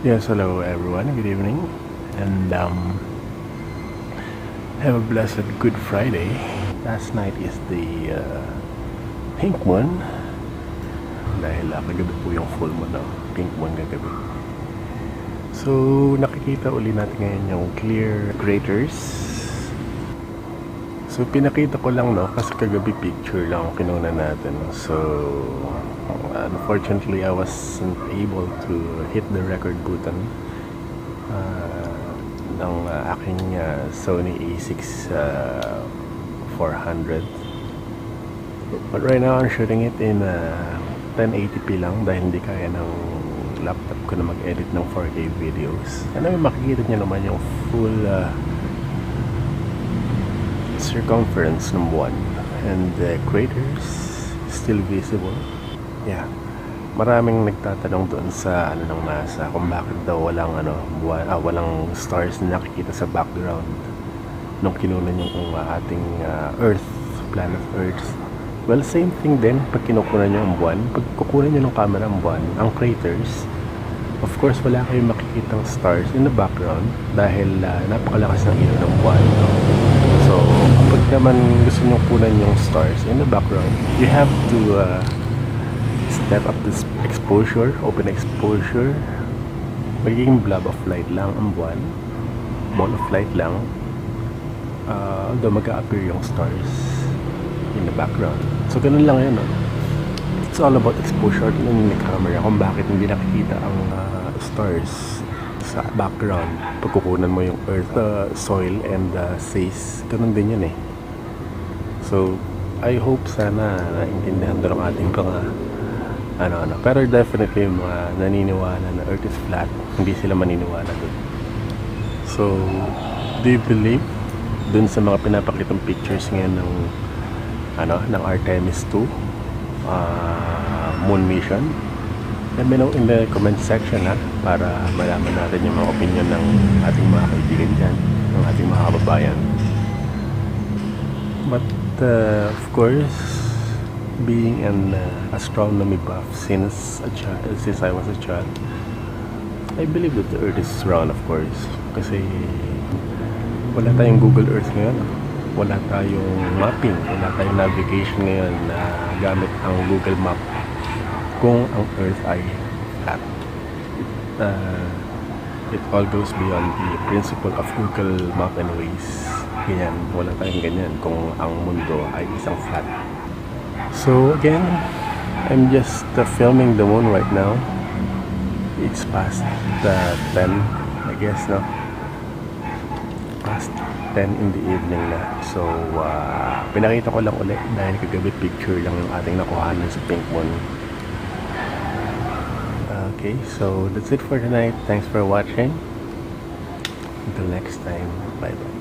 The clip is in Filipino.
Yes, hello everyone. Good evening, and have a blessed Good Friday. Last night is the pink moon dahil kagabi po yung full moon, no? Pink moon kagabi. So nakikita uli natin ngayon yung clear craters. So pinakita ko lang, no, kasi kagabi picture lang kinuna natin. So unfortunately I wasn't able to hit the record button ng aking Sony A6 400. But right now I'm shooting it in 1080p lang dahil hindi kaya ng laptop ko na mag-edit ng 4K videos. Ano yung makikita nyo naman yung full circumference ng buwan, and the craters still visible. Yeah, maraming nagtatanong doon sa ng NASA kung bakit daw walang buwan, walang stars na nakikita sa background nung kinunan yung ating Earth, planet Earth. Well, same thing din pag kinukunan nyo ang buwan. Pag kukunan nyo ng camera ang buwan, ang craters, of course wala kayong makikitang stars in the background dahil napakalakas ng ilaw ng buwan. So pag naman gusto nyo kunan yung stars in the background, you have to step up this exposure, open exposure. Magiging blob of light lang ang buwan, ball of light lang, although mag-a-appear yung stars in the background. So ganun lang yun, no? It's all about exposure ng camera, kung bakit hindi nakikita ang stars sa background pag kukunan mo yung earth, soil and says. Ganun din yun eh. So I hope sana naintindihan doon ang ating mga pero definitely yung mga naniniwala na Earth is flat, hindi sila maniniwala doon. So do you believe doon sa mga pinapakitang pictures ngayon ng Artemis 2 moon mission? Let me know in the comment section, para malaman natin yung mga opinion ng ating mga kaibigan dyan, ng ating mga kababayan. But of course, being an astronomy buff since I was a child, I believe that the Earth is round, of course. Kasi wala tayong Google Earth ngayon, wala tayong mapping, wala tayong navigation ngayon na gamit ang Google Map kung ang Earth ay flat. It all goes beyond the principle of Google Map and Waze. Ganyan, wala tayong ganyan kung ang mundo ay isang flat. So again, I'm just filming the moon right now. It's past 10, I guess, no? Past 10 in the evening na. So pinakita ko lang ulit dahil kagabi picture lang yung ating nakuhanan sa pink moon. Okay, so that's it for tonight. Thanks for watching. Until next time, bye bye.